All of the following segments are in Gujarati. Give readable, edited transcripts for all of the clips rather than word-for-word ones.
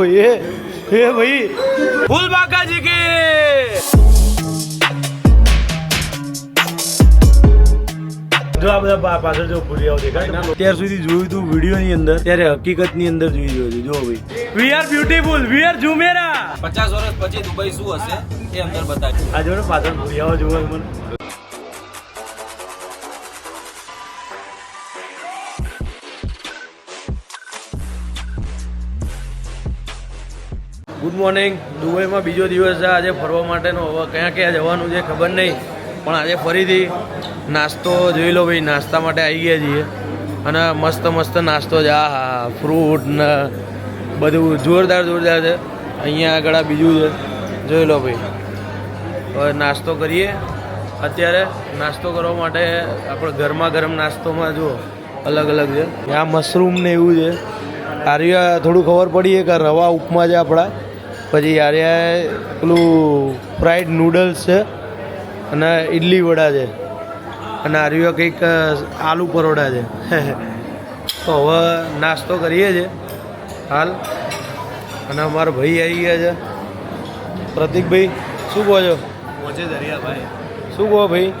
ये भाई फूल बाका जी के જો આ બધા પાછળ જો ભૂરિયાઓ દેખાય અત્યાર સુધી જોયું તું વિડીયો ની અંદર ત્યારે હકીકત ની અંદર જોઈ જોયું જો ભાઈ we are beautiful we are Jumeirah 50 વર્ષ પછી દુબઈ શું હશે એ અંદર બતાવ્યું આ જો ને પાછળ ભૂરિયાઓ જોવા મને ગુડ મોર્નિંગ દુબઈમાં બીજો દિવસ છે આજે ફરવા માટેનો હવે ક્યાં ક્યાં જવાનું છે ખબર નહીં પણ આજે ફરીથી નાસ્તો જોઈ લો ભાઈ નાસ્તા માટે આવી ગયા છીએ અને મસ્ત મસ્ત નાસ્તો છે આ હા ફ્રૂટ ને બધું જોરદાર જોરદાર છે અહીંયા આગળ બીજું છે જોઈ લો ભાઈ હવે નાસ્તો કરીએ અત્યારે નાસ્તો કરવા માટે આપણે ગરમા ગરમ નાસ્તોમાં જુઓ અલગ અલગ છે આ મશરૂમ ને એવું છે આર્યા થોડું ખબર પડીએ કે રવા ઉપમા છે આપણા પછી આર્યા પેલું ફ્રાઈડ નૂડલ્સ છે અને ઇડલી વડા છે અને આર્યો કંઈક આલુ પરોઠા છે તો હવે નાસ્તો કરીએ છીએ હાલ અને અમારા ભાઈ આવી ગયા છે પ્રતિકભાઈ શું કહો છો પહોંચે દરિયાભાઈ શું કહો ભાઈ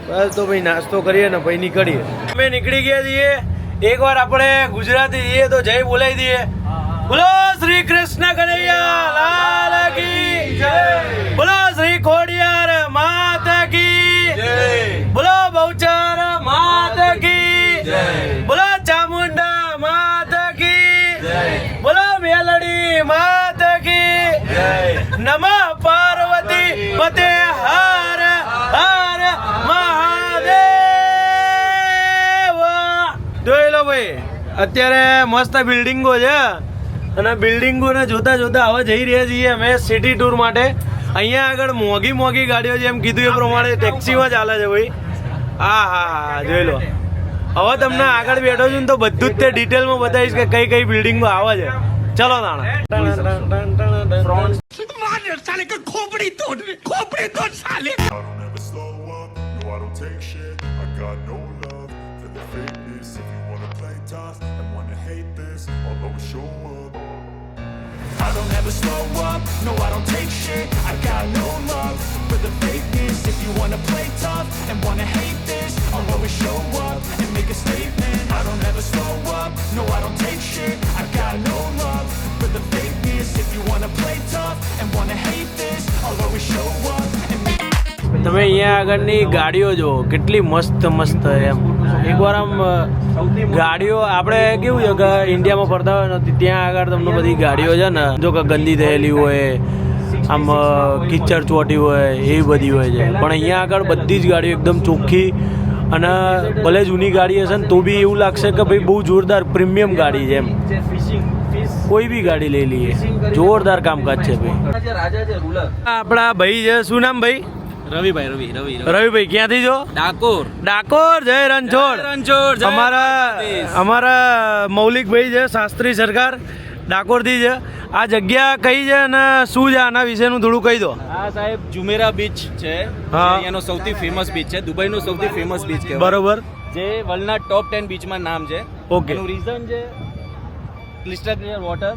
બસ તો ભાઈ નાસ્તો કરીએ ને ભાઈ નીકળીએ અમે નીકળી ગયા છીએ એકવાર આપણે ગુજરાતી છીએ તો જય બોલાવી દઈએ બોલો શ્રી કૃષ્ણ કનૈયા લાલ કી જય બોલો શ્રી ખોડિયાર માતા કી જય બોલો બહુચર માતા કી જય બોલો ચામુંડા માતા કી જય બોલો મેલડી માતા કી જય નમઃ પાર્વતી પતે હર હર મહાદેવ જોઈ લો ભાઈ અત્યારે મસ્ત બિલ્ડિંગો છે અને બિલ્ડિંગોને જોતા જોતા હવે જઈ રહ્યા છીએ અમે સિટી ટૂર માટે અહીંયા આગળ મોંઘી મોંઘી ગાડીઓ જેમ કીધું એ પ્રમાણે ટેક્સીમાં ચાલે છે ભાઈ હા હા હા જોઈ લો હવે તમને આગળ બેઠો છું ને તો બધું જ તે ડિટેલમાં બતાવીશ કે કઈ કઈ બિલ્ડિંગો આવે છે ચલો I don't ever slow up, no I don't take shit. I got no love for the fakeness. If you wanna play tough and wanna hate this, I'll always show up and make a statement. I don't ever slow up, no I don't take shit. I got no love for the fakeness. If you wanna play tough and wanna hate this, I'll always show up and make તમે અહીંયા આગળની ગાડીઓ જુઓ કેટલી મસ્ત મસ્ત એમ એકવાર આમ ગાડીઓ આપણે કેવું છે કે ઇન્ડિયામાં ફરતા હોય ને ત્યાં આગળ તમને બધી ગાડીઓ છે ને જો કે ગંદી થયેલી હોય આમ કિચડ ચોટી હોય એવી બધી હોય છે પણ અહીંયા આગળ બધી જ ગાડીઓ એકદમ ચોખ્ખી અને ભલે જૂની ગાડી હશે ને તો બી એવું લાગશે કે ભાઈ બહુ જોરદાર પ્રીમિયમ ગાડી છે એમ કોઈ બી ગાડી લઈ લઈએ જોરદાર કામકાજ છે ભાઈ આપણા ભાઈ છે શું નામ ભાઈ રવિભાઈ ક્યાંથી છો ડાકોર જય રણછોડ અમારા મૌલિકભાઈ છે શાસ્ત્રી સરકાર ડાકોર થી છે આ જગ્યા કઈ છે અને શું છે આના વિશેનું થોડું કહી દો આ સાહેબ જુમેરા બીચ છે અહીંયાનો સૌથી ફેમસ બીચ છે દુબઈનો સૌથી ફેમસ બીચ છે બરોબર જે વર્લ્ડના ટોપ 10 બીચમાં નામ છે ઓકે એનું રીઝન છે crystal clear water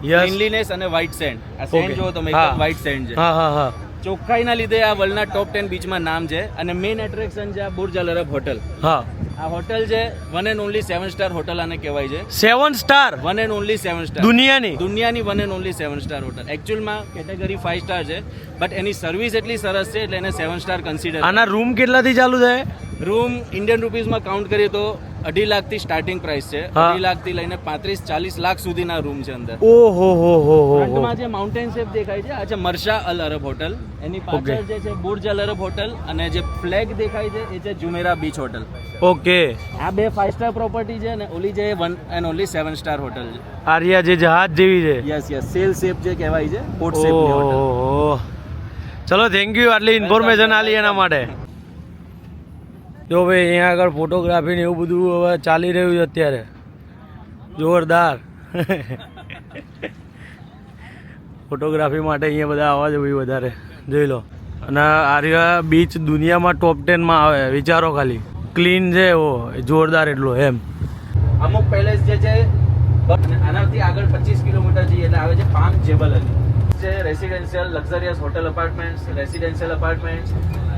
yes cleanliness અને વ્હાઇટ સેન્ડ આ સેન્ડ જો તમે એકદમ વ્હાઇટ સેન્ડ છે હા હા હા ચોખ્ખાઈના લીધે આ વર્લ્ડના ટોપ 10 બીચમાં નામ છે અને મેઇન એટ્રેક્શન છે આ બુર્જ અલ અરબ હોટલ હા આ હોટલ છે one and only 7 star hotel આને કહેવાય છે 7 star one and only 7 star દુનિયાની one and only 7 star hotel એકચ્યુઅલમાં કેટેગરી 5 સ્ટાર છે બટ એની સર્વિસ એટલી સરસ છે એટલે એને 7 સ્ટાર કન્સિડર આના રૂમ કેટલાથી ચાલુ થાય રૂમ ઇન્ડિયન રૂપીઝમાં કાઉન્ટ કરીએ તો 2.5 લાખ થી સ્ટાર્ટિંગ પ્રાઇસ છે 2.5 લાખ થી લઈને 35-40 લાખ સુધીના રૂમ છે અંદર ઓહો હો હો હો ફ્રન્ટમાં જે માઉન્ટેન શેપ દેખાય છે આ છે મર્શા અલ અરબ હોટલ એની પાછળ જે છે બુર્જ અલ અરબ હોટલ અને જે ફ્લેગ દેખાય છે એ છે જુમેરા બીચ હોટલ ઓકે આ બે 5 સ્ટાર પ્રોપર્ટી છે ને ઓલી જે one and only 7 star hotel છે આર્યા જે જહાજ જેવી છે યસ સેલ શેપ જે કહેવાય છે પોર્ટ શેપ ની હોટલ ઓહો ચલો થેન્ક યુ આટલી ઇન્ફોર્મેશન આલી એના માટે જો ભાઈ અહીંયા આગળ ફોટોગ્રાફી ને એવું બધું હવે ચાલી રહ્યું છે અત્યારે જોરદાર ફોટોગ્રાફી માટે અહીંયા બધા આવા છે ભાઈ વધારે જોઈ લો અને આર્યા બીચ દુનિયામાં ટોપ 10 માં આવે વિચારો ખાલી ક્લીન છે એવો જોરદાર એટલો એમ અમુક પેલેસ જે છે અને આનાથી આગળ 25 કિલોમીટર જઈએ એટલે આવે છે પામ જેબલ અલી છે residential luxurious hotel apartments residential apartments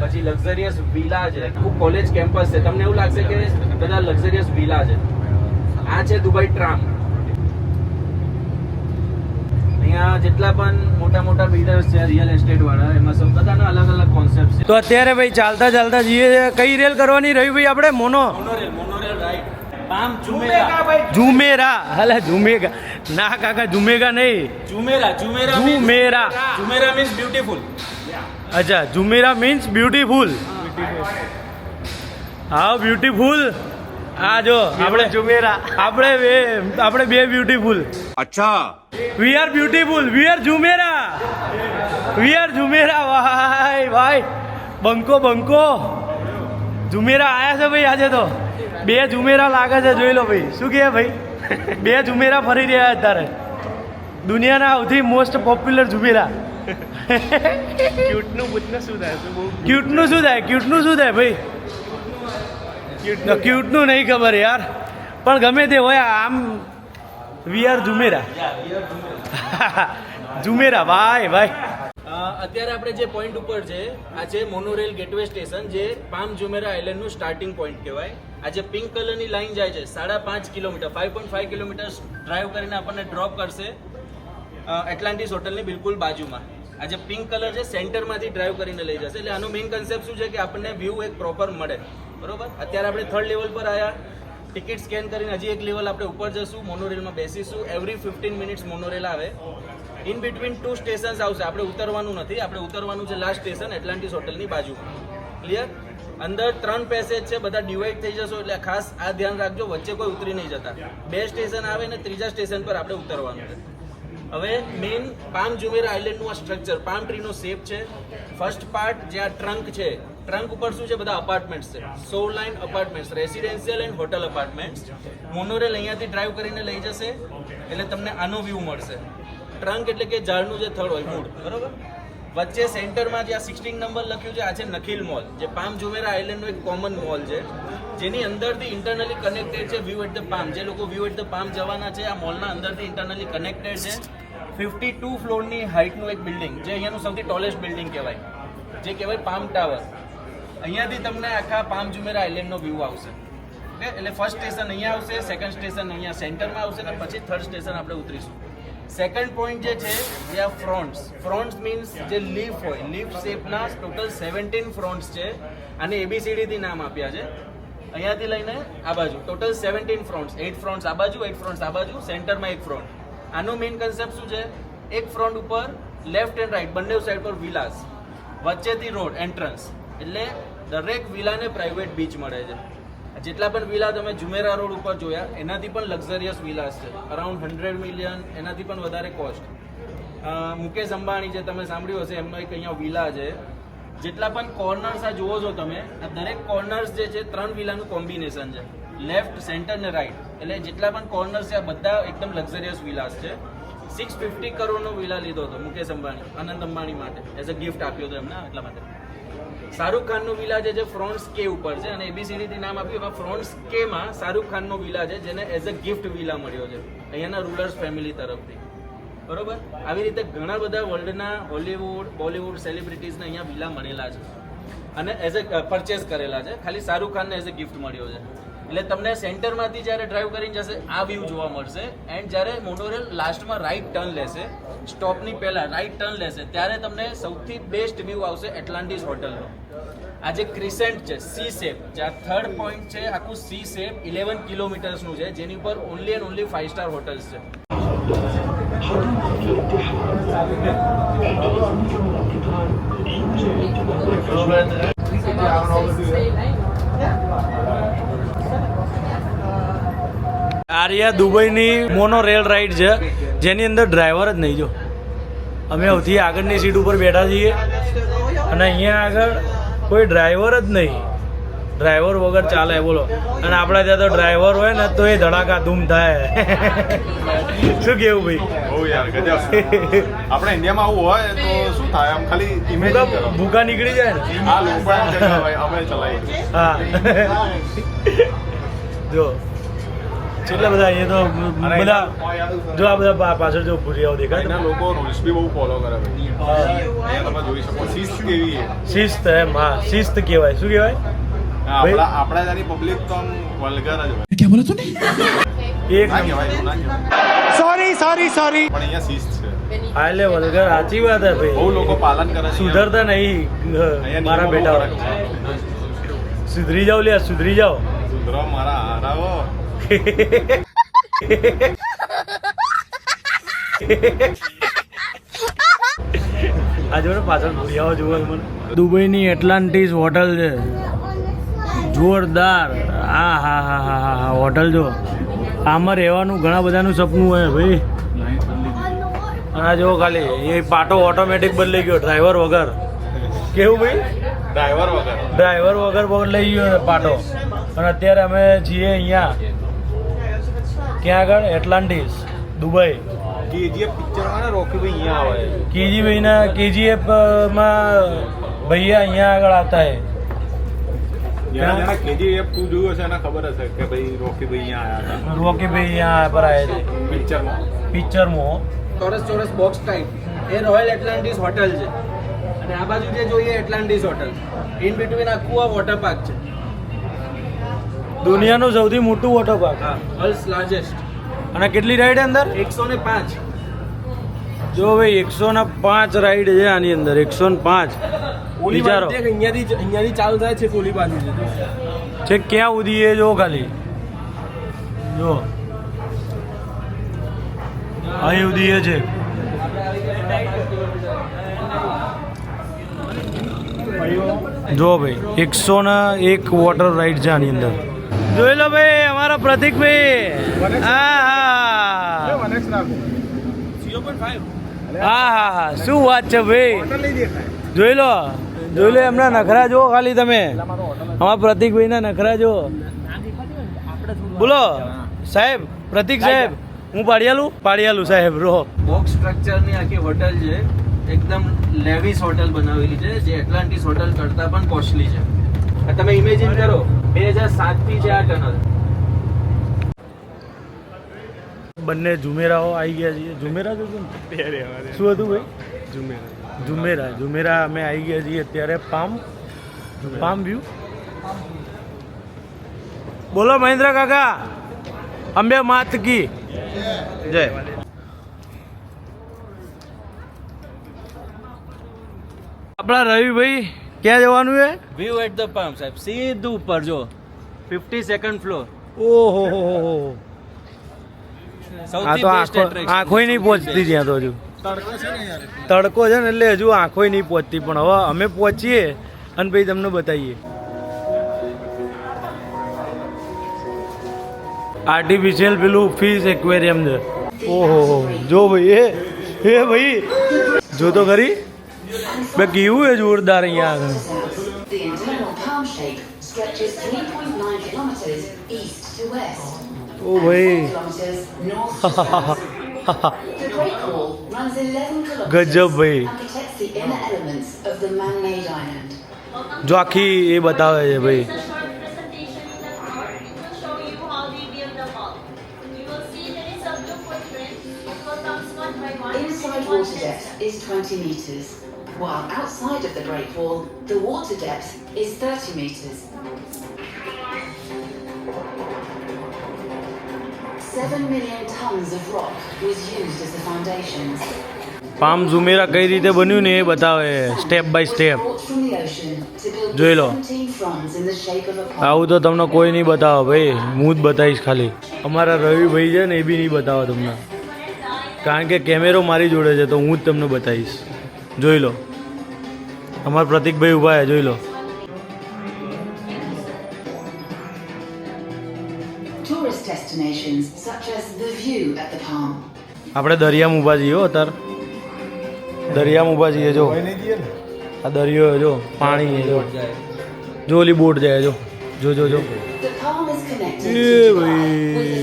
પછી લક્ઝરિયસ વિલા છે ખૂબ કોલેજ કેમ્પસ છે તમને એવું લાગશે કે બધા લક્ઝરિયસ વિલા છે આ છે દુબઈ ટ્રામ અહીંયા જેટલા પણ મોટા મોટા બિલ્ડર્સ છે રિયલ એસ્ટેટ વાળા એમાં સૌ બધાના અલગ અલગ કોન્સેપ્ટ છે તો અત્યારે ભાઈ ચાલતા ચાલતા જઈએ છીએ. કઈ રેલ કરવાની રહી ભાઈ આપણે? Monorail right palm Jumeirah Jumeirah. હાલે ઝુમેગા ના કાકા, ઝુમેગા નહીં, જુમેરા ઝુમેરા. જુમેરા મીન્સ બ્યુટીફુલ અચ્છા, ઝુમેરા મીન્સ બ્યુટીફુલ. હા બ્યુટીફુલ. આ જો આપણે ઝુમેરા, આપણે બે બ્યુટીફુલ. अच्छा we are beautiful, we are Jumeirah, we are Jumeirah. ભાઈ બંકો ઝુમેરા આયા છે ભાઈ આજે તો. બે ઝુમેરા લાગે છે, જોઈ લો ભાઈ. શું કહે ભાઈ? બે ઝુમેરા ફરી રહ્યા અત્યારે. દુનિયાના સૌથી મોસ્ટ પોપ્યુલર ઝુમેરા. ક્યુટનું શું થાય ભાઈ? ક્યુટનું નહીં ખબર યાર, પણ ગમે તે હોય આમ વી આર ઝુમેરા. ઝુમેરા ભાઈ. અત્યારે આપણે જે પોઈન્ટ ઉપર છે આ છે મોનોરેલ ગેટવે સ્ટેશન, જે પામ જુમેરા આઇલેન્ડનું સ્ટાર્ટિંગ પોઈન્ટ કહેવાય. આ જે પિંક કલરની લાઈન જાય છે 5.5 કિલોમીટર 5.5 કિલોમીટર ડ્રાઈવ કરીને આપણને ડ્રોપ કરશે એટલાન્ટિસ હોટલની બિલકુલ બાજુમાં. આ જે પિંક કલર છે સેન્ટરમાંથી ડ્રાઈવ કરીને લઈ જશે. એટલે આનો મેઇન કન્સેપ્ટ શું છે કે આપણને વ્યૂ એક પ્રોપર મળે. બરોબર. અત્યારે આપણે 3rd લેવલ પર આવ્યા. ટિકિટ સ્કેન કરીને હજી એક લેવલ આપણે ઉપર જશું, મોનોરેલમાં બેસીશું. એવરી 15 મિનિટ્સ મોનોરેલ આવે. ઇન બિટવીન 2 સ્ટેશન્સ આવશે. આપણે ઉતરવાનું નથી, આપણે ઉતરવાનું છે લાસ્ટ સ્ટેશન એટલાન્ટિસ હોટલની બાજુમાં. ક્લિયર? અંદર 3 પેસેજ છે, બધા ડિવાઈડ થઈ જશો એટલે ખાસ આ ધ્યાન રાખજો, વચ્ચે કોઈ ઉતરી નહીં જતા. 2 સ્ટેશન આવે ને 3જા સ્ટેશન પર આપણે ઉતરવાનું છે. હવે મેઇન પામ જુમેરા આઇલેન્ડનું આ સ્ટ્રક્ચર પામ ટ્રીનો શેપ છે. ફર્સ્ટ પાર્ટ જે આ ટ્રંક છે, ટ્રંક ઉપર શું છે? બધા અપાર્ટમેન્ટ્સ છે. 16 line apartments, residential and hotel apartments. Monorail અહીંયાથી ડ્રાઈવ કરીને લઈ જશે એટલે તમને આનો વ્યૂ મળશે. ટ્રંક એટલે કે ઝાડનું જે થડ હોય, મૂળ. બરોબર. વચ્ચે સેન્ટરમાં જે આ 16 નંબર લખ્યું છે આ છે નખીલ મોલ, જે પામ જુમેરા આઇલેન્ડનો એક કોમન મોલ છે, જેની અંદરથી ઇન્ટરનલી કનેક્ટેડ છે વ્યૂ એટ ધ પામ. જે લોકો વ્યૂ એટ ધ પામ જવાના છે, આ મોલના અંદરથી ઇન્ટરનલી કનેક્ટેડ છે. 52 ફ્લોરની હાઇટનું એક બિલ્ડિંગ, જે અહીંયાનું સૌથી ટોલેસ્ટ બિલ્ડિંગ કહેવાય, જે કહેવાય પામ ટાવર. અહીંયાથી તમને આખા પામ જુમેરા આઇલેન્ડનો વ્યૂ આવશે. એટલે ફર્સ્ટ સ્ટેશન અહીંયા આવશે, સેકન્ડ સ્ટેશન અહીંયા સેન્ટરમાં આવશે અને પછી 3rd સ્ટેશન આપણે ઉતરીશું. સેકન્ડ પોઈન્ટ જે છે એ આ ફ્રોન્ટ્સ મીન્સ જે લીફ હોય, લીફ શેપના ટોટલ 17 ફ્રોન્ટ્સ છે. આને ABCD થી નામ આપ્યા છે. અહીંયાથી લઈને આ બાજુ ટોટલ 17 ફ્રોન્ટ્સ. 8 ફ્રોન્ટ્સ આ બાજુ, 8 ફ્રોન્ટ્સ આ બાજુ, સેન્ટરમાં એક ફ્રોન્ટ. આનો મેઇન કન્સેપ્ટ શું છે? એક ફ્રોન્ટ ઉપર લેફ્ટ એન્ડ રાઈટ બંને સાઈડ પર વિલાસ, વચ્ચેથી રોડ એન્ટ્રન્સ. એટલે દરેક વિલાને પ્રાઇવેટ બીચ મળે છે. જેટલા પણ વિલા તમે જુમેરા રોડ ઉપર જોયા એનાથી પણ લક્ઝરિયસ વિલાસ છે. અરાઉન્ડ 100 મિલિયન, એનાથી પણ વધારે કોસ્ટ. મુકેશ અંબાણી જે તમે સાંભળ્યું હશે એમનો એક અહીંયા વિલા છે. જેટલા પણ કોર્નર્સ આ જુઓ છો તમે, આ દરેક કોર્નર્સ જે છે 3 વિલાનું કોમ્બિનેશન છે, લેફ્ટ, સેન્ટર ને રાઈટ. એટલે જેટલા પણ કોર્નર્સ છે આ બધા એકદમ લક્ઝરિયસ વિલાસ છે. 650 કરોડનો વિલા લીધો હતો મુકેશ અંબાણી, આનંદ અંબાણી માટે એઝ અ ગિફ્ટ આપ્યો હતો એમને. એટલા માટે શાહરૂખ ખાનનો વિલા છે જે ફ્રોન્ટ્સ કે ઉપર છે અને ABCD થી નામ આપ્યું. એમાં ફ્રોન્ટ્સ કે માં શાહરૂખ ખાનનો વિલા છે જેને એઝ અ ગિફ્ટ વિલા મળ્યો છે અહીંયાના રૂલર્સ ફેમિલી તરફથી. બરોબર. આવી રીતે ઘણા બધા વર્લ્ડના હોલીવુડ, બોલીવુડ સેલિબ્રિટીઝને અહીંયા વિલા મળેલા છે અને એઝ અ પરચેસ કરેલા છે. ખાલી શાહરૂખ ખાનને એઝ અ ગિફ્ટ મળ્યો છે. એટલે તમને સેન્ટરમાંથી જ્યારે ડ્રાઈવ કરીને જશે આ વ્યૂ જોવા મળશે. એન્ડ જ્યારે મોનોરેલ લાસ્ટમાં રાઈટ ટર્ન લેશે, સ્ટોપની પહેલાં રાઈટ ટર્ન લેશે, ત્યારે તમને સૌથી બેસ્ટ વ્યૂ આવશે એટલાન્ટિસ હોટલનો. આ જે ક્રિસેન્ટ છે, સી શેપ, જે આ 3rd પોઈન્ટ છે આખું સી શેપ 11 કિલોમીટર્સનું છે, જેની ઉપર only and only 5 star hotels છે. આ રહ્યા દુબઈની મોનો રેલ રાઈડ છે, જેની અંદર ડ્રાઈવર જ નહીં. જો અમે સૌથી આગળની સીટ ઉપર બેઠા છીએ અને અહીંયા આગળ કોઈ ડ્રાઈવર જ નહીં. ડ્રાઈવર વગર ચાલે બોલો. અને આપણા ત્યાં તો ડ્રાઈવર હોય ને તો એ ધડાકા ધૂમ થાય. શું કેવું ભાઈ? બહુ યાર ગજબ. આપણે ઇન્ડિયામાં આવું હોય તો શું થાય? આમ ખાલી ઇમેજ ભૂકા નીકળી જાય ને. આ લોકો અમે ચલાવી. હા જો કેટલા બધા એ તો અને બધા એના- જો આ બધા પાછળ જો ભૂરિયાઓ દેખાય એના લોકો રૂલ્સ બી બહુ ફોલો કરે ભાઈ અહીંયા તમે જોઈ શકો શિસ્ત કેવી છે શિસ્ત એમ હા શિસ્ત કહેવાય શું કહેવાય આપણા ત્યાંની પબ્લિક તો આમ વલ્ગર જ હોય એક ના કહેવાય એવું ના કહેવાય सॉरी પણ અહીંયા શિસ્ત છે હા એટલે વલગર સાચી વાત હે બહુ ભાઈ લોકો પાલન કરે છે સુધરતા નહીં અહીંયા મારા નિયમો બહુ બેટા કડક છે. સુધરી જાઓ લે સુધરી જાઓ સુધરો મારા હારાઓ આ જો ને પાછળ ભૂરિયાઓ જુઓ મને દુબઈની એટલાન્ટિસ હોટલ છે જોરદાર હા હા હા હા હા હા હોટલ જો આમાં રહેવાનું ઘણા બધાનું સપનું હોય ભાઈ અને આ જો ખાલી એ પાટો ઓટોમેટિક બદલાઈ ગયો ડ્રાઈવર વગર કેવું ભાઈ ડ્રાઈવર વગર ડ્રાઈવર વગર બદલાઈ ગયો પાટો અને અત્યારે અમે છીએ અહીંયા ક્યાં આગળ એટલાન્ટિસ દુબઈ કેજીએફ પિક્ચરમાં ને રોકી ભાઈ અહીંયા આવે કેજીભાઈના કેજીએફ માં ભૈયા અહીંયા આગળ આવતા હે જેના કેજીએફ તું જોયું હશે એને ખબર હશે કે ભાઈ રોકી ભાઈ અહીંયા આવ્યા હતા રોકીભાઈ અહીંયા પર આવ્યા છે પિક્ચરમાં પિક્ચરમાં ચોરસ બોક્સ ટાઈપ એ રોયલ એટલાન્ટિસ હોટલ છે અને આ બાજુ જે જોઈએ એટલાન્ટિસ હોટલ ઇન બિટવીન આખું આ વોટર પાર્ક છે દુનિયાનું સૌથી મોટું વોટર પાર્ક હા વર્લ્ડ્સ લાર્જેસ્ટ અને કેટલી રાઈડ અંદર 105 જો ભાઈ 105 રાઈડ છે આની અંદર 105 વિચારો અહીંયાથી ચાલુ થાય છે કોલી બાજુ છે ક્યાં સુધી એ જો ખાલી જો અહીં સુધી એ છે જો ભાઈ 101 વોટર રાઈડ છે આની અંદર જોઈ લો ભાઈ અમારા પ્રતિકભાઈ હા હા હા હા હા શું વાત છે ભાઈ જોઈ લો એમના નખરા જુઓ ખાલી તમે અમારા પ્રતિકભાઈના નખરા જુઓ બોલો સાહેબ પ્રતિક સાહેબ હું પાડિયાલું સાહેબ રો બોક્સ સ્ટ્રક્ચરની આખી હોટલ છે એકદમ લેવિસ હોટલ બનાવેલી છે જે એટલાન્ટિસ હોટલ કરતાં પણ કોસ્ટલી છે આ તમે ઇમેજિન કરો 2007 થી છે આ ટનલ બંને ઝુમેરાઓ આવી ગયા છીએ ઝુમેરા જો શું હતું ભાઈ ઝુમેરા અમે આવી ગયા છીએ અત્યારે પામ વ્યૂ બોલો મહેન્દ્ર કાકા અંબે માત કી જય આપણા રવિભાઈ ક્યાં જવાનું છે વ્યૂ એટ ધ પામ સાહેબ સીધું ઉપર જો 52nd ફ્લોર ઓહો હો હો આ તો આંખો નહીં પહોંચતી ત્યાં તો હજુ તડકો છે ને એટલે હજુ આંખો નહીં પહોંચતી પણ હવે અમે પહોંચીએ અને પછી તમને બતાવીએ આર્ટિફિશિયલ પેલું ફિશ એક્વેરિયમ છે ઓહો જો ભાઈ એ ભાઈ જો તો ખરી બે કેવું છે જોરદાર અહીંયા આગળ The internal palm shape stretches 3.9 kilometers east to west, ઓ ભાઈ kilometers north to south. The Great Wall runs 11 kilometers ગજબ ભાઈ and protects the inner elements of the man-made island. જો આખી એ બતાવે છે ભાઈ It's a short presentation in the talk. It will show you how we build the wall. You will see there is a blue footprint. It will come one by one. Inside water depth is 20 meters, while outside of the Great Wall, the water depth is 30 meters. 7 million tons of rock was used as the foundations. Palm Jumeirah કઈ રીતે બન્યું ને એ બતાવે step by step Brought from the ocean to build જોઈ લો 17 fronds in the shape of a palm. આવું તો તમને કોઈ નહીં બતાવે ભાઈ હું જ બતાવીશ ખાલી અમારા રવિભાઈ છે ને એ બી નહીં બતાવે તમને કારણ કે કેમેરો મારી જોડે છે તો હું જ તમને બતાવીશ જોઈ લો અમારા પ્રતિકભાઈ ઊભા છે જોઈ લો Tourist destinations such as the view at the palm. આપણે દરિયામાં ઊભા છીએ હો અત્યારે દરિયામાં ઊભા છીએ જો આ દરિયો છે જો પાણી છે જો જો ઓલી બોટ જાય જો જો જો જો The palm is connected A to ભાઈ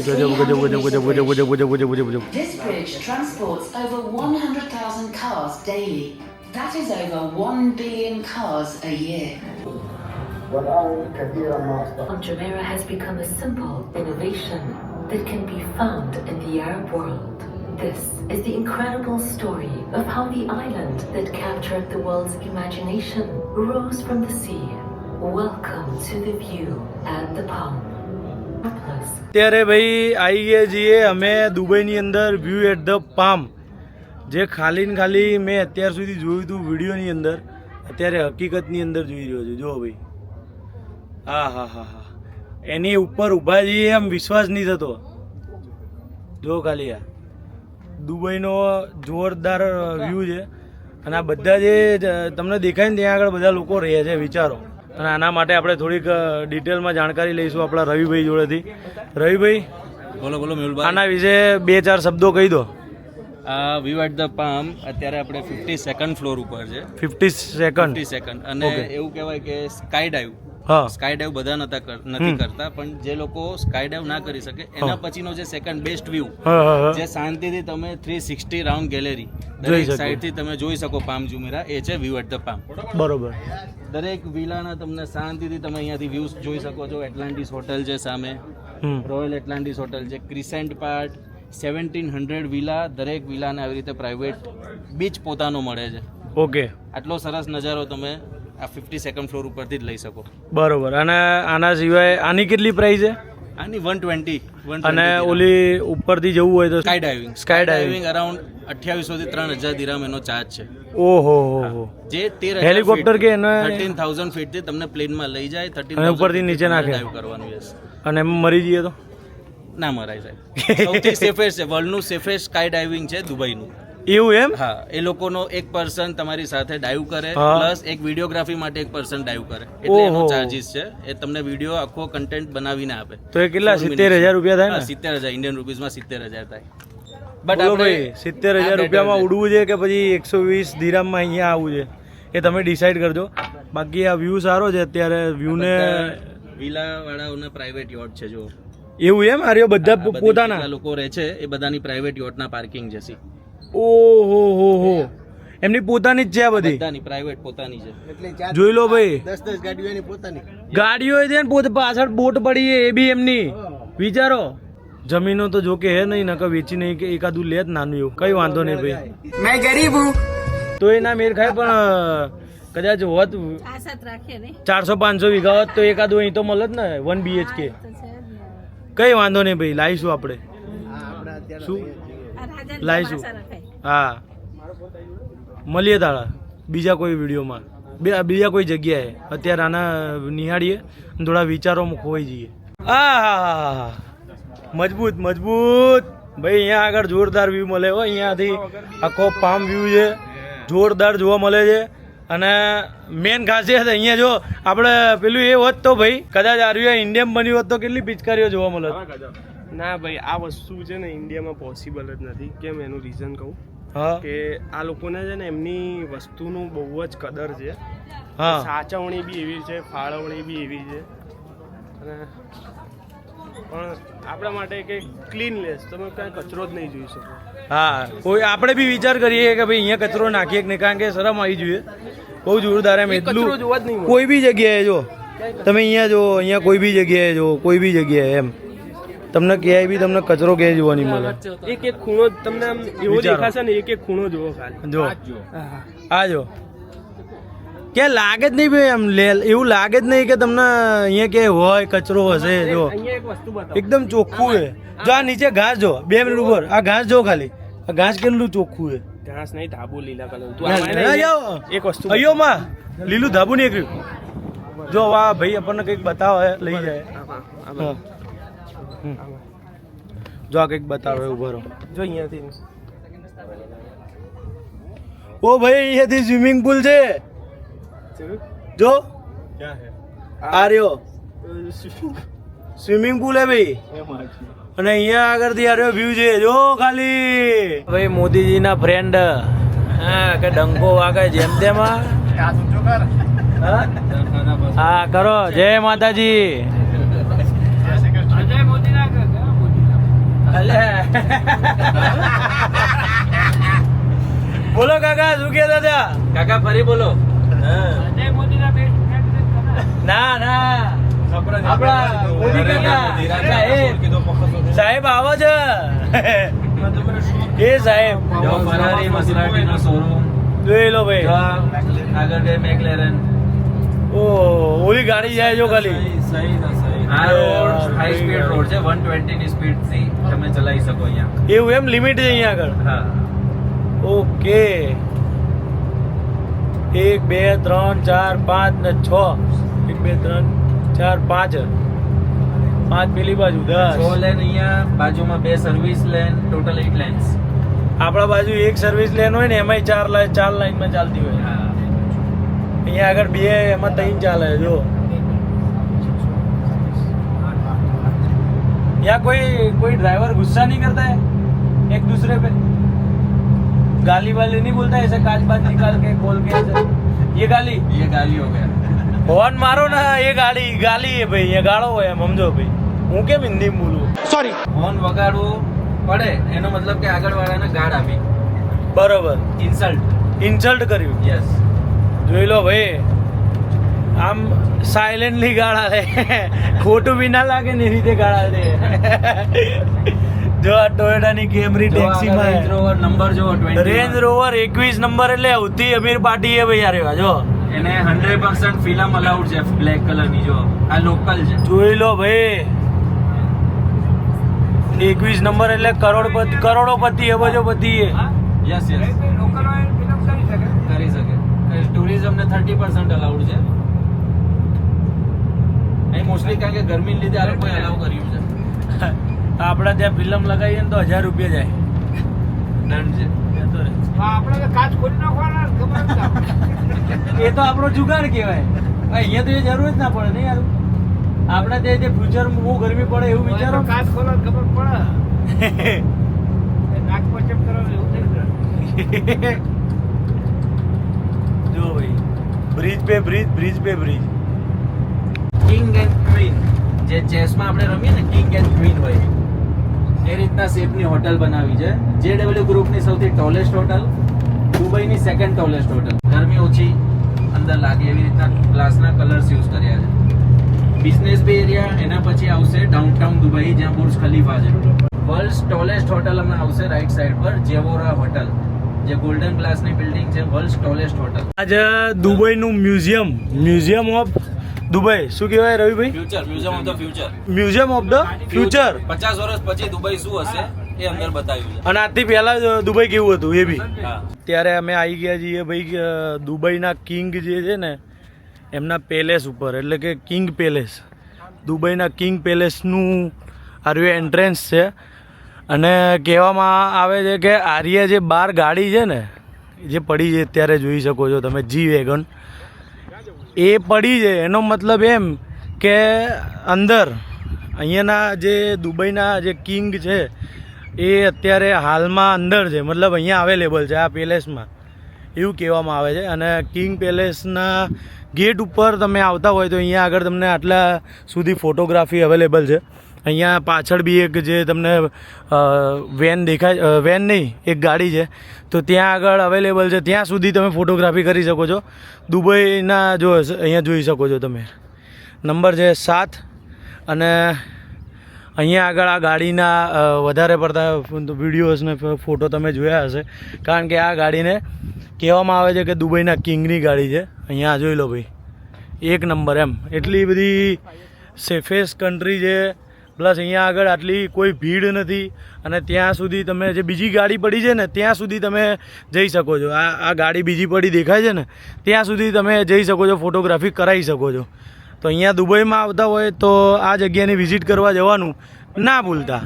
Dubai ગજબ with ગજબ ગજબ 300 ગજબ ગજબ ગજબ ગજબ ગજબ ગજબ ગજબ This bridge transports over 100,000 cars daily. That is over 1 billion cars a year. Jumeirah has become a symbol, innovation, that can be found in the Arab world. This is the incredible story of how the island that captured the world's imagination rose from the sea. Welcome to the view and the palm. અત્યારે ભાઈ આવી ગયા છીએ અમે દુબઈની અંદર વ્યૂ એટ ધ પામ, જે ખાલી ને ખાલી મેં અત્યાર સુધી જોયું હતું વિડીયોની અંદર, અત્યારે હકીકતની અંદર જોઈ રહ્યો છું. જો ભાઈ, હા હા હા હા, એની ઉપર ઊભા છીએ એમ વિશ્વાસ નહીં થતો. જો ખાલી આ દુબઈનો જોરદાર વ્યૂ છે અને આ બધા જે તમને દેખાય ને ત્યાં આગળ બધા લોકો રહે છે, વિચારો. અને આના માટે આપણે થોડીક ડિટેલમાં જાણકારી લઈશું આપણા રવિભાઈ જોડેથી. રવિભાઈ, બોલો બોલો મેહુલભાઈ, આના વિશે 2-4 શબ્દો કહી દો. આ વ્યૂ એટ ધ પામ અત્યારે આપણે 52nd ફ્લોર ઉપર છે. 52nd. અને એવું કહેવાય કે સ્કાય ડાઈવ, હા, સ્કાય ડાઈવ બધા નથી કરતા, પણ જે લોકો સ્કાય ડાઈવ ના કરી શકે એના પછીનો જે સેકન્ડ બેસ્ટ વ્યૂ, હા હા હા, જે શાંતિથી તમે 360 રાઉન્ડ ગેલેરી જોઈ દરેક શકો. સાઈડથી તમે જોઈ શકો પામ જુમેરા, એ છે વ્યૂ એટ ધ પામ. બરોબર. દરેક વિલાના તમને શાંતિથી તમે અહીંયાથી વ્યૂઝ જોઈ શકો છો. એટલાન્ટિસ હોટલ છે સામે, હમ, રોયલ એટલાન્ટિસ હોટલ છે, ક્રિસેન્ટ પાર્ટ, 1700 વિલા, દરેક વિલાને આવી રીતે પ્રાઇવેટ બીચ પોતાનો મળે છે. ઓકે, આટલો સરસ નજારો તમે આ 52nd ફ્લોર ઉપરથી જ લઈ શકો. બરોબર. અને આના સિવાય આની કેટલી પ્રાઇસ છે? આની 120. અને ઓલી ઉપરથી જવું હોય તો sky diving, sky diving around 2800 થી 3000 દિરહમ એનો ચાર્જ છે. ઓહો હો, જે 13,000 હેલિકોપ્ટર કે એના 13,000 ફીટ થી તમને પ્લેનમાં લઈ જાય, 13,000 અને ઉપરથી નીચે નાખે. ડાઇવ કરવાનું. યસ. અને એમ મરી જઈએ તો ના મરાય સાહેબ. સૌથી સેફેસ્ટ છે, વર્લ્ડનું સેફેસ્ટ સ્કાય ડાઇવિંગ છે દુબઈનું. એવું એમ? હા, એ લોકોનો એક પર્સન તમારી સાથે ડાઇવ કરે, હા. પ્લસ એક વિડીયોગ્રાફી માટે એક પર્સન ડાઇવ કરે, એટલે એનો ઓહો. ચાર્જીસ છે. એ તમને વિડીયો આખો કન્ટેન્ટ બનાવીને આપે. તો એ કેટલા 70,000 રૂપિયા થાય ને? 70,000 ઇન્ડિયન રૂપીઝમાં 70,000 થાય. બોલો ભાઈ, 70,000 રૂપિયામાં ઉડવું છે કે પછી 120 દિરહમમાં અહીંયા આવવું છે, એ તમે ડિસાઈડ કરજો. બાકી આ વ્યૂ સારો છે અત્યારે. વ્યૂને વિલા વાળાઓના પ્રાઇવેટ યોટ છે. જો એવું એમ? આર્યો બધા પોતાના જેટલા લોકો રહે છે એ બધાની પ્રાઇવેટ યોટના પાર્કિંગ છે. ઓહો હો હો, એમની પોતાની જ છે આ બધી? બધાની પ્રાઇવેટ પોતાની છે. જોઈ લો ભાઈ, 10 ગાડીઓ એની પોતાની. ગાડીઓ છે ને પોતે પાછળ બોટ પડી છે, એ બી એમની. વિચારો, જમીનો તો જો કે હે નહીં, નકર વેચી નહીં કે એકાદું લે જ નાનું એવું, કઈ વાંધો નહીં ભાઈ. मैं गरीब हूँ. તો એના મેર ખાય, પણ કદાચ હોત 400-500 વીઘા હોત તો એકાદું અહીં તો મળે જ ને 1 BHK. કઈ વાંધો નહીં ભાઈ, લાવીશું આપણે. શું લાવીશું? હા, મળીએ તાળા બીજા કોઈ વિડીયોમાં, બીજા કોઈ જગ્યાએ. અત્યારે આના નિહાળીએ અને થોડા વિચારોમાં ખોવાઈ જઈએ. હા હા હા હા, મજબૂત મજબૂત ભાઈ. અહીંયા આગળ જોરદાર વ્યૂ મળે હો. અહીંયાથી આખો પામ વ્યૂ છે, જોરદાર જોવા મળે છે. અને મેન ખાસિયત અહીંયા જો આપણે પેલું એ હોત તો ભાઈ, કદાચ આર્યું ઇન્ડિયમ બન્યું હોત તો કેટલી પિચકારીઓ જોવા મળે. ના ભાઈ, આ વસ્તુ છે ને ઇન્ડિયામાં પોસિબલ જ નથી. કેમ એનું રીઝન કહું? હા, કે આ લોકોને છે ને એમની વસ્તુનું બહુ જ કદર છે. હા, સાચવણી બી એવી છે, ફાળવણી બી એવી છે. અને પણ આપણા માટે કે ક્લીનનેસ, તમે કાંઈ કચરો જ નહીં જોઈ શકો. હા. કોઈ આપણે બી વિચાર કરીએ કે ભાઈ અહીંયા કચરો નાખીએ કે નહીં, કારણ કે શરમ આવી જોઈએ. બહુ જોરદાર એમ. એટલું કચરો જોવા જ નહીં મળે. કોઈ બી જગ્યાએ જો તમે અહીંયા જો, અહીંયા કોઈ બી જગ્યાએ જો, કોઈ બી જગ્યાએ એમ તમને ક્યાંય બી તમને કચરો ક્યાંય જોવા નહીં મળે. એક એક ખૂણો તમને આમ એવો વિચારો. દેખાશે ને, એક એક ખૂણો જોવો ખાલી. જો હા. આ જો, ક્યાં લાગે જ નહીં ભાઈ, એમ એવું લાગે જ નહીં કે તમને અહીંયા ક્યાંય હોય કચરો હશે. જો અહીંયા એક વસ્તુ બતાવો. એકદમ ચોખ્ખું છે. જો આ નીચે ઘાસ જો, 2 મિનિટ ઉપર આ ઘાસ જો ખાલી, આ ઘાસ કેટલું ચોખ્ખું છે. ઘાસ નહીં, ધાબુ લીલા કલર. તું ના, આમાં ના, નહીં, જાઓ. એક વસ્તુ અયો માં લીલું ધાબુ નીકળ્યું. જો વાહ ભાઈ, આપણને કંઈક બતાવે લઈ જાય. હા. જો આ કંઈક બતાવે, ઉભો રહો. જો અહીંયાથી ઓ ભાઈ, અહીંયાથી સ્વિમિંગ પુલ છે. જો આ રહ્યો સ્વિમિંગ પુલ હે ભાઈ. અને અહીંયા આગળથી આ રહ્યો વ્યૂ છે. જો ખાલી ભાઈ મોદીજીના ફ્રેન્ડ, હા, કે ડંકો વાગે જેમ તેમાં. હા કરો. જય માતાજી. બોલો કાકા, શું કહેતા હતા? કાકા ફરી બોલો. ના ના, આપણા મોદી કાકા. સાહેબ આવો છે એ સાહેબ જો ફરારી મસરાટીનો શોરૂમ, જોઈ લો ભાઈ. જો આગળ ગઈ મેકલેરન. ઓ ઓલી ગાડી જાય જો ખાલી. આ રોડ હાઈ સ્પીડ રોડ છે, 120 ની સ્પીડ થી તમે ચલાવી શકો અહીંયા. એવું એમ લિમિટ છે અહીંયા આગળ. હા, ઓકે 1 2 3 4 5 ને 6 1 2 3 4 5 5 પેલી બાજુ 10. 6 લેન અહીંયા, બાજુમાં 2 સર્વિસ લેન, ટોટલ 8 લેન્સ. આપણા બાજુ એક સર્વિસ લેન હોય ને એમાંય 4 લાઈનમાં ચાલતી હોય. હા, અહીંયા આગળ 2 એમાં 3 ચાલે જો. यहाँ कोई ड्राइवर गुस्सा नहीं करता है एक दूसरे पे, गाली वाली नहीं बोलता ऐसे कांच बात निकाल के खोल के ऐसे ये गाली હો ગયા. हॉर्न मारो ना, ये गाड़ी गाली है भाई, ये गाड़ो है समझो भाई. હું કેમ હિન્દી બોલું? સોરી. હોર્ન વગાડવું પડે એનો મતલબ કે આગળ વાળાને ગાળ આપી, બરોબર. ઇન્સલ્ટ કર્યું. યસ. જોઈ લો ભાઈ, આમ સાયલેન્ટલી ગાળા લે, ખોટું બી ના લાગે ને એ રીતે ગાળા દે. જો આ ટોયોટાની કેમરી ટેક્સીમાં રેન્જ રોવર નંબર જો 20. રેન્જ રોવર 21 નંબર એટલે સૌથી અમીર પાર્ટી છે ભાઈ યાર. એવા જો એને 100% ફિલ્મ અલાઉડ છે, બ્લેક કલરની. જો આ લોકલ છે. જોઈ લો ભાઈ, 21 નંબર એટલે કરોડોપતિ અબજોપતિ. યસ કરી શકે. ટુરિઝમ ને 30% અલાઉડ છે અહીં મોસ્ટલી, કારણ કે ગરમીને લીધે આ લોકોએ અલાઉ કર્યું છે. આપણે ત્યાં ફિલ્મ લગાવીએ ને તો 1000 રૂપિયા જાય, દંડ છે. એ તો આપણો જુગાડ કહેવાય. અહીંયા તો એ જરૂર જ ના પડે નહીં યાર. આપણે ત્યાં જે ફ્યુચર બહુ ગરમી પડે એવું વિચારો. કાચ ખોલો ખબર પડે. જો ભાઈ, bridge pay bridge. King and queen, જે ચેસમાં આપણે રમીએ ને, કિંગ એન્ડ ક્વીન હોય એ રીતના શેપની હોટલ બનાવી છે. JW ગ્રુપની સૌથી ટોલેસ્ટ હોટલ, દુબઈની સેકન્ડ ટોલેસ્ટ હોટલ. ગરમી ઓછી અંદર લાગે એવી રીતના ગ્લાસના કલર્સ યુઝ કર્યા છે. બિઝનેસ બે એરિયા, એના પછી આવશે ડાઉનટાઉન દુબઈ જ્યાં બુર્જ ખલીફા છે. વર્લ્ડ્સ ટોલેસ્ટ હોટલ હમણાં આવશે રાઈટ સાઈડ પર, જેવોરા હોટલ, જે ગોલ્ડન ગ્લાસની બિલ્ડિંગ છે, વર્લ્ડ્સ ટોલેસ્ટ હોટલ. આજે દુબઈનું મ્યુઝિયમ ઓફ દુબઈ શું કહેવાય રવિભાઈ? Museum of the future. Museum of the future. 50 વર્ષ પછી દુબઈ શું હશે એ અંદર બતાવ્યું છે. અને આજથી પહેલા દુબઈ કેવું હતું એ બી. હા. ત્યારે અમે આવી ગયા છીએ ભાઈ દુબઈના કિંગ જે છે ને એમના પેલેસ ઉપર, એટલે કે કિંગ પેલેસ. દુબઈના કિંગ પેલેસનું આર્યું એન્ટ્રન્સ છે. અને કહેવામાં આવે છે કે આર્ય જે બહાર ગાડી છે ને જે પડી છે અત્યારે જોઈ શકો છો તમે, G-Wagon એ પડી છે. એનો મતલબ એમ કે અંદર અહીંયાના જે દુબઈના જે કિંગ છે એ અત્યારે હાલમાં અંદર છે, મતલબ અહીંયા અવેલેબલ છે આ પેલેસમાં, એવું કહેવામાં આવે છે. અને કિંગ પેલેસના ગેટ ઉપર તમે આવતા હોય તો અહીંયા આગળ તમને આટલા સુધી ફોટોગ્રાફી અવેલેબલ છે. અહીંયા પાછળ બી એક જે તમને વેન દેખાય, વેન નહીં એક ગાડી છે, તો ત્યાં આગળ અવેલેબલ છે. ત્યાં સુધી તમે ફોટોગ્રાફી કરી શકો છો. દુબઈના જો અહીંયા જોઈ શકો છો તમે, નંબર છે 7. અને અહીંયા આગળ આ ગાડીના વધારે પડતા વિડીયોઝ ને ફોટો તમે જોયા હશે, કારણ કે આ ગાડીને કહેવામાં આવે છે કે દુબઈના કિંગની ગાડી છે. અહીંયા જોઈ લો ભાઈ, 1 નંબર એમ. એટલી બધી સેફેસ્ટ કન્ટ્રી છે, પ્લસ અહીંયા આગળ આટલી કોઈ ભીડ નથી. અને ત્યાં સુધી તમે જે બીજી ગાડી પડી છે ને ત્યાં સુધી તમે જઈ શકો છો. આ ગાડી બીજી પડી દેખાય છે ને ત્યાં સુધી તમે જઈ શકો છો, ફોટોગ્રાફી કરાવી શકો છો. તો અહીંયા દુબઈમાં આવતા હોય તો આ જગ્યાની વિઝિટ કરવા જવાનું ના ભૂલતા.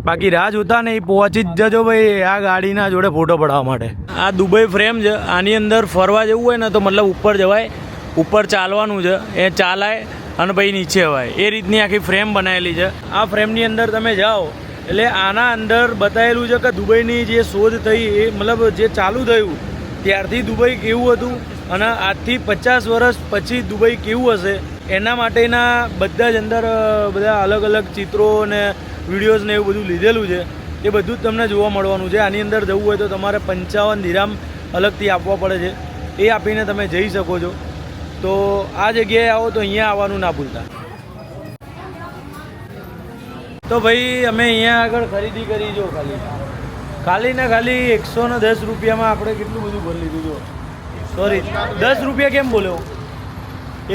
બાકી રાહ જોતા નહીં, પહોંચી જ જજો ભાઈ આ ગાડીના જોડે ફોટો પડાવવા માટે. આ દુબઈ ફ્રેમ છે, આની અંદર ફરવા જવું હોય ને તો મતલબ ઉપર જવાય, ઉપર ચાલવાનું છે, એ ચાલાય અને પછી નીચે અવાય, એ રીતની આખી ફ્રેમ બનાવેલી છે. આ ફ્રેમની અંદર તમે જાઓ એટલે આના અંદર બતાવેલું છે કે દુબઈની જે શોધ થઈ એ મતલબ જે ચાલુ થયું ત્યારથી દુબઈ કેવું હતું અને આજથી 50 વર્ષ પછી દુબઈ કેવું હશે એના માટેના બધા જ અંદર બધા અલગ અલગ ચિત્રો ને વિડીયોઝ ને એવું બધું લીધેલું છે. એ બધું જ તમને જોવા મળવાનું છે. આની અંદર જવું હોય તો તમારે 55 દિરામ અલગથી આપવા પડે છે, એ આપીને તમે જઈ શકો છો. તો આ જગ્યાએ આવો તો અહીંયા આવવાનું ના ભૂલતા. તો તો ભાઈ અમે અહીંયા આગળ ખરીદી કરી જો ખાલી ને ખાલી 110 રૂપિયામાં આપણે કેટલું બધું ભરી લીધું જો. સોરી 10 રૂપિયા કેમ બોલ્યો,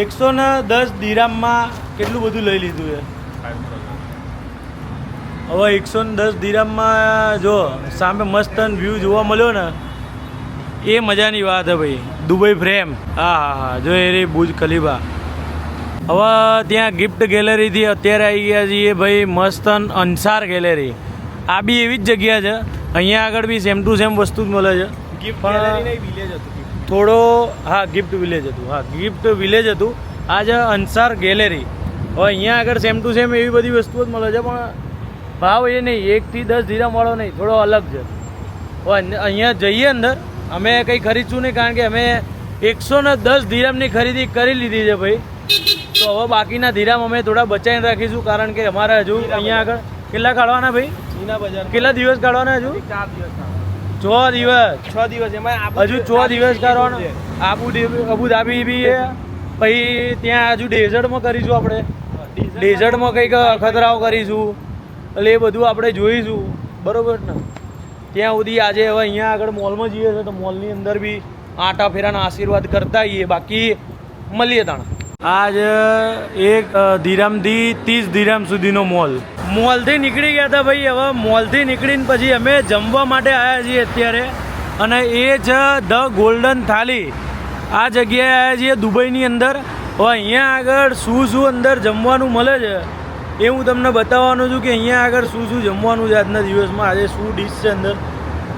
110 દિરામમાં કેટલું બધું લઈ લીધું છે. હવે 110 દિરામમાં જો સામે મસ્ત વ્યૂ જોવા મળ્યો ને, એ મજાની વાત છે ભાઈ. દુબઈ ફ્રેમ, હા જો એ રહી બુર્જ ખલીફા. હવે ત્યાં ગિફ્ટ ગેલેરીથી અત્યારે આવી ગયા છીએ ભાઈ મસ્ત અંસાર ગેલેરી. આ બી એવી જ જગ્યા છે, અહીંયા આગળ બી સેમ ટુ સેમ વસ્તુ જ મળે છે. ગિફ્ટ પણ વિલેજ હતું થોડો, હા ગિફ્ટ વિલેજ હતું, હા ગિફ્ટ વિલેજ હતું. આ છે અંસાર ગેલેરી. હવે અહીંયા આગળ સેમ ટુ સેમ એવી બધી વસ્તુઓ જ મળે છે, પણ ભાવ એ નહીં, 1 થી 10 દિરામ વાળો નહીં, થોડો અલગ છે. હવે અહીંયા જઈએ અંદર, અમે કંઈ ખરીદશું નહીં, કારણ કે અમે 110 દિરામની ખરીદી કરી લીધી છે ભાઈ. તો હવે બાકીના દિરામ અમે થોડા બચાવીને રાખીશું, કારણ કે અમારે હજુ અહીંયા આગળ કેટલા કાઢવાના ભાઈ, ચીના બજાર કેટલા દિવસ કાઢવાના હજુ? 4 દિવસ 6 દિવસ. એમાં હજુ 6 દિવસ કાઢવાના. અબુધાબી બી છે, પછી ત્યાં હજુ ડેઝર્ટમાં કરીશું આપણે, ડેઝર્ટમાં કંઈક અખતરાઓ કરીશું, એટલે એ બધું આપણે જોઈશું, બરોબર ને. ત્યાં સુધી આજે હવે અહીંયા આગળ મોલમાં જઈએ છીએ, તો મોલની અંદર બી આટા ફેરાના આશીર્વાદ કરતા આવીએ, બાકી મળીએ તાણ. આજ એક દિરામથી 30 દિરામ સુધીનો મોલથી નીકળી ગયા હતા ભાઈ. હવે મોલથી નીકળીને પછી અમે જમવા માટે આવ્યા છીએ અત્યારે, અને એ છે ધ ગોલ્ડન થાલી. આ જગ્યાએ આવ્યા છીએ દુબઈની અંદર. હવે અહીંયા આગળ શું અંદર જમવાનું મળે છે એ હું તમને બતાવવાનું છું, કે અહીંયા આગળ શું જમવાનું છે આજના દિવસમાં, આજે શું ડીશ છે અંદર,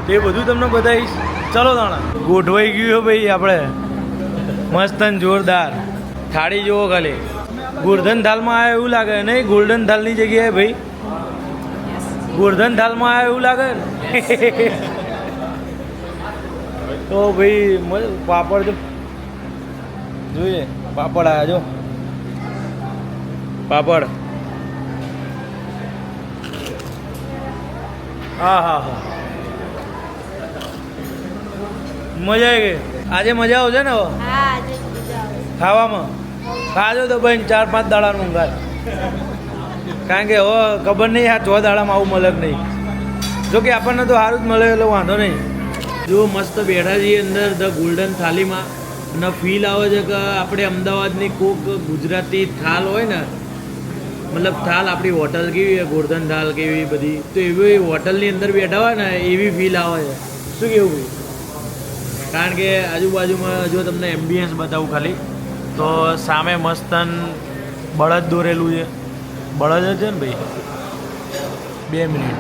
તે બધું તમને બતાવીશ. ચલો તાણા ગોઠવાઈ ગયું ભાઈ આપણે મસ્ત જોરદાર થાળી જુઓ ખાલી. ગોલ્ડન થાલમાં આવે એવું લાગે નહીં, ગોલ્ડન થાલની જગ્યાએ ભાઈ ગોલ્ડન થાલમાં આવે એવું લાગે ને. તો ભાઈ પાપડ તો જોઈએ, પાપડ આવ્યા જો, પાપડ. હા મજા આવી ગઈ. આજે મજા આવશે ને હવે ખાવામાં? ખાજો તો ભાઈ 4-5 દાડાનું ઊંઘાય, કારણ કે હવે ખબર નહીં આ 6 દાડામાં આવું મળે કે નહીં. જો કે આપણને તો સારું જ મળે એટલે વાંધો નહીં. જો મસ્ત બેઠા છીએ અંદર ધ ગોલ્ડન થાલીમાં, અને ફીલ આવે છે કે આપણે અમદાવાદની કોક ગુજરાતી થાલ હોય ને, મતલબ થાલ આપણી હોટલ કેવી હોય, ગોલ્ડન થાલ કેવી બધી, તો એવી હોટલની અંદર બેઠા હોય ને એવી ફીલ આવે છે. શું કેવું ભાઈ? કારણ કે આજુબાજુમાં જો તમને એમ્બિયન્સ બતાવું ખાલી, તો સામે મસ્તન બળદ દોરેલું છે. બળદ છે ને ભાઈ, 2 મિનિટ,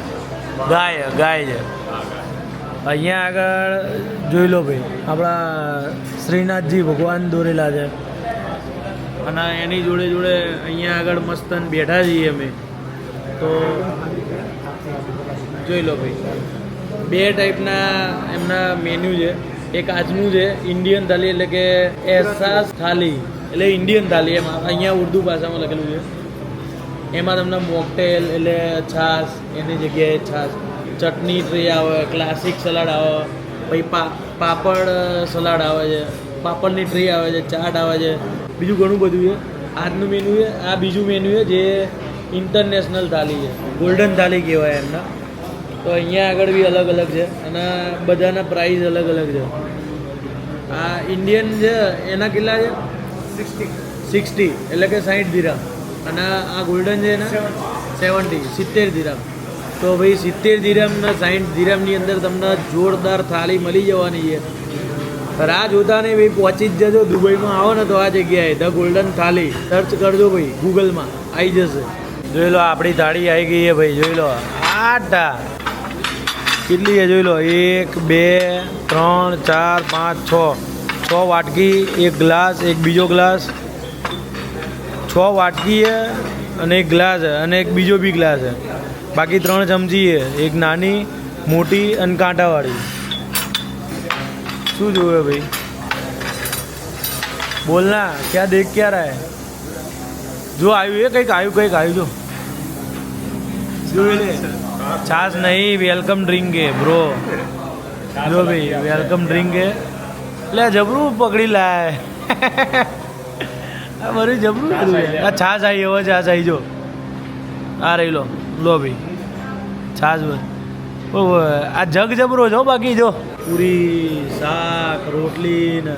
ગાય છે. અહીંયા આગળ જોઈ લો ભાઈ, આપણા શ્રીનાથજી ભગવાન દોરેલા છે, અને એની જોડે અહીંયા આગળ મસ્તન બેઠા છીએ અમે. તો જોઈ લો ભાઈ, 2 ટાઈપના એમના મેન્યુ છે. એક આજનું છે ઇન્ડિયન થાલી, એટલે કે એહસાસ થાલી, એટલે ઇન્ડિયન થાલી, એમાં અહીંયા ઉર્દુ ભાષામાં લખેલું છે. એમાં તમને મોકટેલ એટલે છાશ, એની જગ્યાએ છાશ, ચટણી ટ્રી આવે, ક્લાસિક સલાડ આવે, પછી પાપડ સલાડ આવે છે, પાપડની ટ્રી આવે છે, ચાટ આવે છે, બીજું ઘણું બધું છે. આજનું મેન્યુ છે. આ બીજું મેન્યુ છે જે ઇન્ટરનેશનલ થાલી છે, ગોલ્ડન થાલી કહેવાય એમના. તો અહીંયા આગળ બી અલગ છે, અને બધાના પ્રાઇસ અલગ છે. આ ઇન્ડિયન છે એના કેટલા છે? 60, એટલે કે 60 દિરામ, અને આ ગોલ્ડન છે એના 70 દિરામ. તો ભાઈ 70 દિરામ ને 60 દિરામની અંદર તમને જોરદાર થાળી મળી જવાની છે. રાહ જોતા નહીં ભાઈ, પહોંચી જ જજો. દુબઈમાં આવો ને તો આ જગ્યાએ ધ ગોલ્ડન થાલી સર્ચ કરજો ભાઈ, ગૂગલમાં આવી જશે. જોઈ લો આપણી થાળી આવી ગઈ છે ભાઈ, જોઈ લો. આટા કેટલી છે જોઈ લો, 1 2 3 4 5 6 વાટકી, 1 ગ્લાસ, એક બીજો ગ્લાસ, 6 વાટકી છે, અને 1 ગ્લાસ છે, અને એક બીજો બી ગ્લાસ છે. બાકી 3 ચમચી છે, એક નાની, મોટી અને કાંટાવાળી. શું જોવે ભાઈ? બોલના, ક્યાં દેખ ક્યાં રહે? જો આવ્યું કંઈક આવ્યું જો, જોઈ લે. છાશ નહીં, વેલકમ ડ્રિંક है ब्रो. જો ભાઈ વેલકમ ડ્રિંક है. એટલે જબરું પકડી લાય. આ બધું જબરું બધું. આ છાશ આવી, હવે છાશ આવી જો. આ રહી લો લો ભાઈ છાશ બસ આ જગ જબરો છો બાકી જો પૂરી શાક રોટલી ને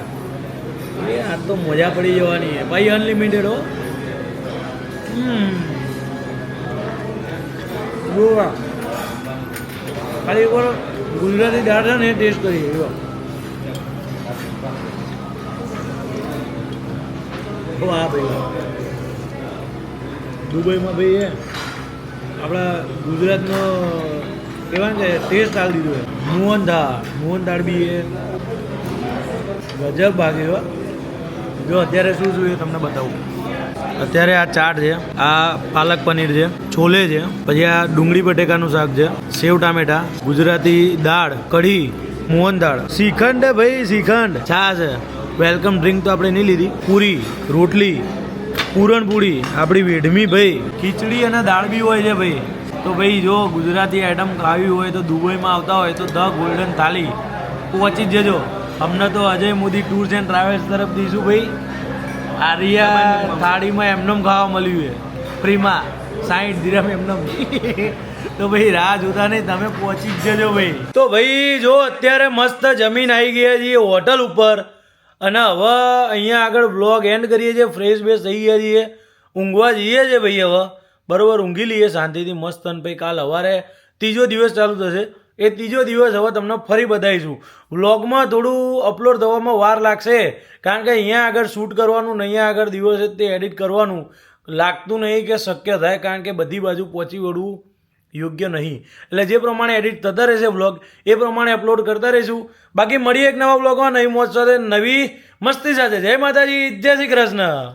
એ આ તો મજા પડી જવાની છે ભાઈ અનલિમિટેડ હો જોવા ખાલી એકવાર ગુજરાતી દાળ છે ને એ ટેસ્ટ કરીએ જો વાહ ભાઈ દુબઈમાં ભાઈ એ આપણા ગુજરાતનો કહેવાય ને ટેસ્ટ આવી દીધો મોહન દાળ બી એ ગજબ ભાગે હો જો અત્યારે શું શું એ તમને બતાવું અત્યારે આ ચાટ છે આ પાલક પનીર છે છોલે છે પછી આ ડુંગળી બટેકાનું શાક છે સેવ ટામેટા ગુજરાતી દાળ કઢી મોહન દાળ શ્રીખંડ ભાઈ શ્રીખંડ છાશ છે વેલકમ ડ્રિંક તો આપણે નહીં લીધી પૂરી રોટલી પૂરણપૂરી આપણી વેડમી ભાઈ ખીચડી અને દાળ બી હોય છે ભાઈ તો ભાઈ જો ગુજરાતી આઈટમ ખાવી હોય તો દુબઈમાં આવતા હોય તો ધ ગોલ્ડન થાલી પહોંચી જ જજો અમને તો Ajay Modi tours and travels તરફ દઈશું ભાઈ આરિયા થાળીમાં એમનેમ ખાવા મળ્યું છે ફ્રીમાં 60 દિરહમ એમનેમ તો ભાઈ રાહ જોતા નહીં તમે પહોંચી જ જજો ભાઈ તો ભાઈ જો અત્યારે મસ્ત જમીન આવી ગયા છીએ હોટલ ઉપર અને હવે અહીંયા આગળ બ્લોગ એન્ડ કરીએ છીએ ફ્રેશ બેશ થઈ ગયા છીએ ઊંઘવા જઈએ છીએ ભાઈ હવે બરાબર ઊંઘી લઈએ શાંતિથી મસ્ત અને ભાઈ કાલ સવારે ત્રીજો દિવસ ચાલુ થશે એ ત્રીજો દિવસ હવે તમને ફરી બતાવીશું વ્લોગમાં થોડું અપલોડ થવામાં વાર લાગશે કારણ કે અહીંયા આગળ શૂટ કરવાનું ને અહીંયા આગળ દિવસે તે એડિટ કરવાનું લાગતું નહીં કે શક્ય થાય કારણ કે બધી બાજુ પહોંચી વળવું યોગ્ય નહીં એટલે જે પ્રમાણે એડિટ થતા રહેશે વ્લોગ એ પ્રમાણે અપલોડ કરતા રહીશું બાકી મળીએ એક નવા વ્લોગમાં નવી મોજ સાથે નવી મસ્તી સાથે જય માતાજી જય શ્રી કૃષ્ણ